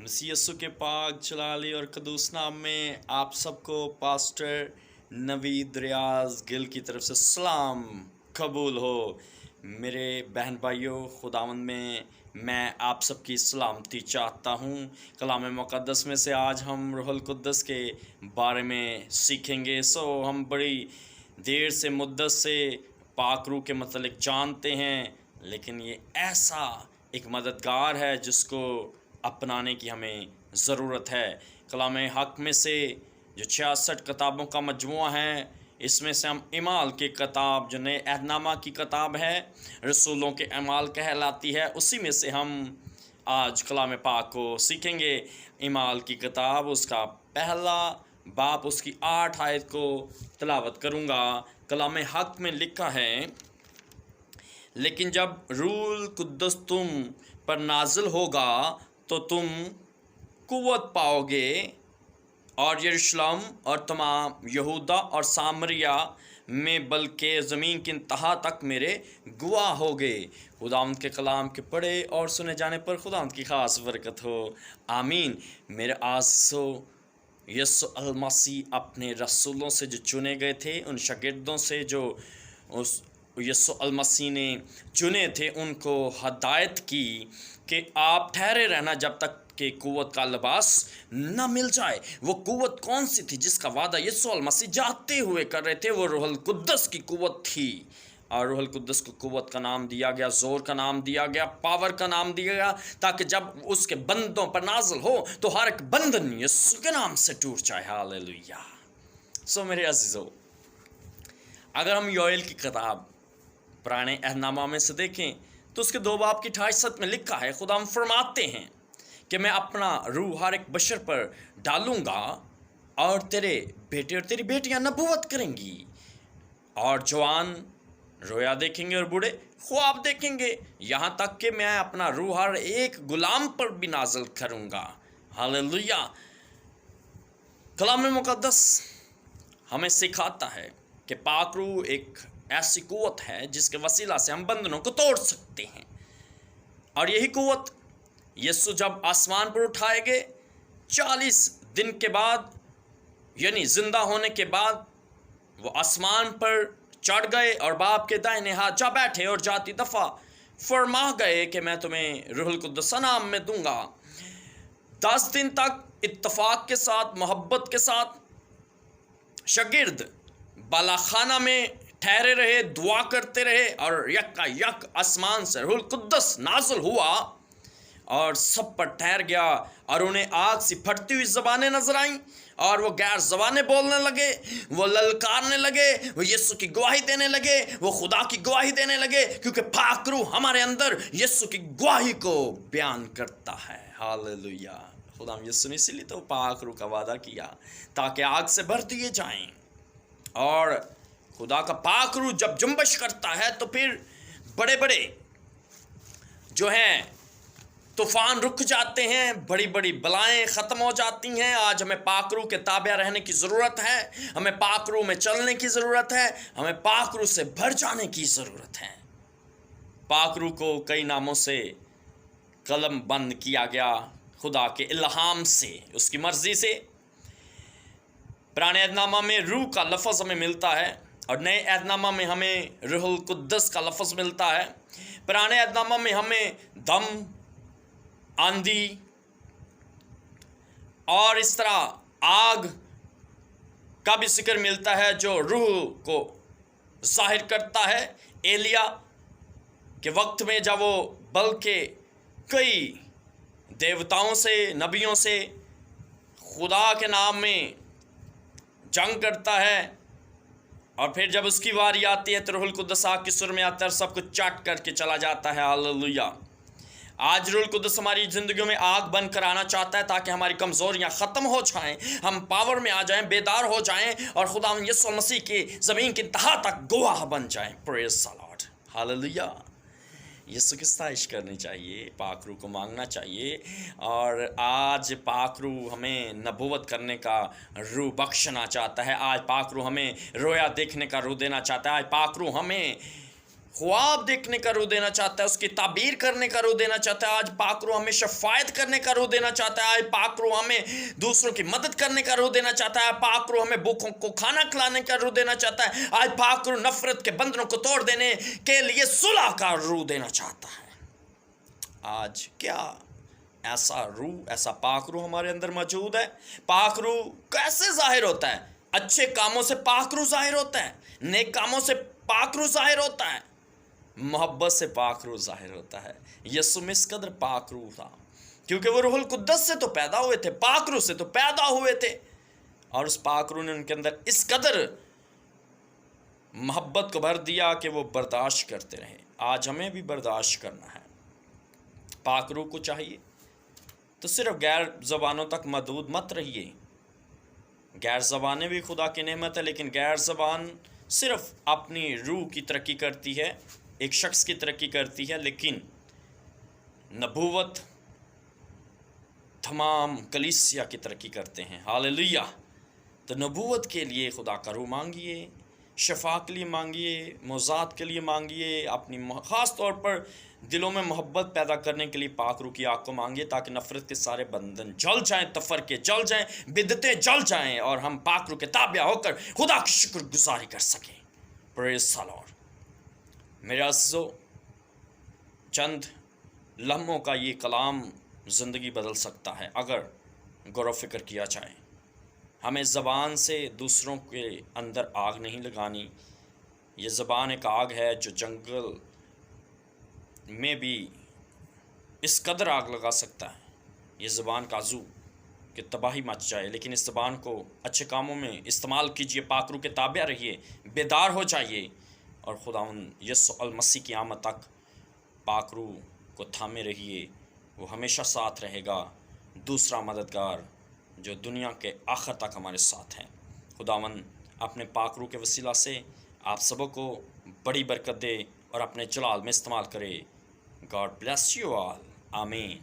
मसीह यस्सु के पाक जलाली और कदूस नाम में आप सबको पास्टर नवीद रियाज गिल की तरफ से सलाम कबूल हो। मेरे बहन भाइयों, खुदावंद में मैं आप सबकी सलामती चाहता हूँ। कलाम मुक़द्दस में से आज हम रूहुल कुद्दस के बारे में सीखेंगे। हम बड़ी देर से मुद्दत से पाक रूह के मतलब जानते हैं, लेकिन ये ऐसा एक मददगार है जिसको अपनाने की हमें ज़रूरत है। कलाम हक़ में से जो 66 किताबों का मजमूआ है, इसमें से हम इमाल की किताब जो नए अहदनामा की किताब है, रसूलों के अमाल कहलाती है, उसी में से हम आज कलाम पाक को सीखेंगे। इमाल की किताब उसका पहला बाप उसकी 8 आयत को तिलावत करूँगा। कलाम हक़ में लिखा है, लेकिन जब रूहुल कुद्दस तुम पर नाजिल होगा तो तुम कुव्वत पाओगे और यरूशलेम और तमाम यहूदा और सामरिया में बल्कि ज़मीन की इंतहा तक मेरे गवाह होगे। खुदावंद के कलाम के पढ़े और सुने जाने पर खुदावंद की ख़ास बरकत हो, आमीन। मेरे आज़िज़ो, यस्सु अल मसीह अपने रसूलों से जो चुने गए थे, उन शागिर्दों से जो उस यस्सु अल मसीह ने चुने थे, उनको हदायत की कि आप ठहरे रहना जब तक कि कुव्वत का लिबास न मिल जाए। वो कुव्वत कौन सी थी जिसका वादा यस्सु अल मसीह जाते हुए कर रहे थे? वो रूहुल कुद्दस की कुव्वत थी। और रूहुल कुद्दस को कुव्वत का नाम दिया गया, ज़ोर का नाम दिया गया, पावर का नाम दिया गया, ताकि जब उसके बंदों पर नाजिल हो तो हर एक बंधन यस्सु के नाम से टूट जाए। हालेलुया। मेरे अज़ीज़ों, अगर हम योएल की किताब पुराने अहदनामा में से देखें तो उसके 2 बाब की 28 में लिखा है, खुदा हम फरमाते हैं कि मैं अपना रूह हर एक बशर पर डालूँगा और तेरे बेटे और तेरी बेटियां नबूवत करेंगी, और जवान रोया देखेंगे और बूढ़े ख्वाब देखेंगे, यहाँ तक कि मैं अपना रूह हर एक गुलाम पर भी नाजिल करूँगा। हालेलुया। कलाम मुक़द्दस हमें सिखाता है कि पाक रूह एक ऐसी कुव्वत है जिसके वसीला से हम बंधनों को तोड़ सकते हैं। और यही कुव्वत यीशु जब आसमान पर उठाए गए 40 दिन के बाद, यानी जिंदा होने के बाद, वो आसमान पर चढ़ गए और बाप के दाहिने हाथ जा बैठे और जाती दफ़ा फरमा गए कि मैं तुम्हें रूहुल कुद्दस नाम में दूंगा। 10 दिन तक इत्तफाक के साथ, मोहब्बत के साथ शागिर्द बालाखाना में ठहरे रहे, दुआ करते रहे, और यक यक आसमान से रूहुल कुद्दस नाज़िल हुआ और सब पर ठहर गया, और उन्हें आग सी फटती हुई ज़बानें नजर आईं, और वो गैर ज़बानें बोलने लगे, वो ललकारने लगे, वो यीशु की गवाही देने लगे, वो खुदा की गवाही देने लगे, क्योंकि पाक रूह हमारे अंदर यीशु की गवाही को बयान करता है। हालेलुया। खुदा यीशु ने इसीलिए तो पाक रूह का वादा किया ताकि आग से भर दिए जाएं। और खुदा का पाक रूह जब जुम्बश करता है तो फिर बड़े बड़े जो हैं तूफ़ान रुक जाते हैं, बड़ी बड़ी बलाएं ख़त्म हो जाती हैं। आज हमें पाक रूह के ताबे रहने की ज़रूरत है, हमें पाक रूह में चलने की ज़रूरत है, हमें पाक रूह से भर जाने की ज़रूरत है। पाक रूह को कई नामों से कलम बंद किया गया, खुदा के इल्हाम से, उसकी मर्ज़ी से। पुराने अहदनामा में रूह का लफ्ज़ हमें मिलता है और नए अहदनामा में हमें रूहुल कुद्दस का लफ्ज़ मिलता है। पुराने अहदनामा में हमें दम, आंधी और इस तरह आग का भी जिक्र मिलता है जो रूह को जाहिर करता है। एलिया के वक्त में जब वो बल्कि कई देवताओं से, नबियों से खुदा के नाम में जंग करता है, और फिर जब उसकी बारी आती है तो रूहुल कुद्दस आग की सुर में आता है, सब कुछ चाट करके चला जाता है। हालेलुया। आज रूहुल कुद्दस हमारी ज़िंदगियों में आग बन कर आना चाहता है ताकि हमारी कमज़ोरियाँ ख़त्म हो जाएं, हम पावर में आ जाएं, बेदार हो जाएं, और खुदा यीशु मसीह की ज़मीन की तह तक गवाह बन जाएं। Praise the Lord. हालेलुया। यीशु की सताइश करनी चाहिए, पाक रूह को मांगना चाहिए। और आज पाक रूह हमें नबूवत करने का रूह बख्शना चाहता है। आज पाक रूह हमें रोया देखने का रूह देना चाहता है। आज पाक रूह हमें ख्वाब देखने का रूह देना चाहता है, उसकी ताबीर करने का रूह देना चाहता है। आज पाक रूह हमें शफायत करने का रूह देना चाहता है। आज पाक रूह हमें दूसरों की मदद करने का रूह देना चाहता है। पाक रूह हमें भूखों को खाना खिलाने का रूह देना चाहता है। आज पाक रूह नफरत के बंधनों को तोड़ देने के लिए सुलह का रूह देना चाहता है। आज क्या ऐसा रूह, ऐसा पाक रूह हमारे अंदर मौजूद है? पाक रूह कैसे जाहिर होता है? अच्छे कामों से पाक रूह जाहिर होता है, नेक कामों से पाक रूह जाहिर होता है, मोहब्बत से पाक रूह जाहिर होता है। यीशु में इस कदर पाक रूह था क्योंकि वो रूहुल कुद्दस से तो पैदा हुए थे, पाक रूह से तो पैदा हुए थे, और उस पाक रूह ने उनके अंदर इस कदर मोहब्बत को भर दिया कि वो बर्दाश्त करते रहे। आज हमें भी बर्दाश्त करना है। पाक रूह को चाहिए तो सिर्फ गैर ज़बानों तक महदूद मत रहिए। गैर ज़बानें भी खुदा की नेमत है, लेकिन गैर ज़बान सिर्फ अपनी रूह की तरक्की करती है, एक शख्स की तरक्की करती है, लेकिन नबूवत तमाम कलीसिया की तरक्की करते हैं। हालेलुया। तो नबूवत के लिए खुदा का रूह मांगिए, शफा के लिए मांगिए, मोज़ात के लिए मांगिए, अपनी ख़ास तौर पर दिलों में मोहब्बत पैदा करने के लिए पाक रूह की आग को मांगिए, ताकि नफ़रत के सारे बंधन जल जाएं, तफरके जल जाएं, बिदतें जल जाएं, और हम पाक रूह के ताबिया होकर खुदा की शुक्रगुजारी कर सकें। Praise the Lord. मेरे अज़ीज़ों, चंद लम्हों का ये कलाम ज़िंदगी बदल सकता है अगर गौर व फिक्र किया जाए। हमें ज़बान से दूसरों के अंदर आग नहीं लगानी। ये ज़बान एक आग है जो जंगल में भी इस कदर आग लगा सकता है। ये ज़बान काजू कि तबाही मच जाए, लेकिन इस ज़बान को अच्छे कामों में इस्तेमाल कीजिए, पाक रूह के ताबिया रहिए, बेदार हो जाइए, और खुदावंद यीशु अल मसीह की आमद तक पाक रूह को थामे रहिए। वो हमेशा साथ रहेगा, दूसरा मददगार जो दुनिया के आखिर तक हमारे साथ हैं। खुदावंद अपने पाक रूह के वसीला से आप सबों को बड़ी बरकत दे और अपने जलाल में इस्तेमाल करे। God bless you all. आमीन।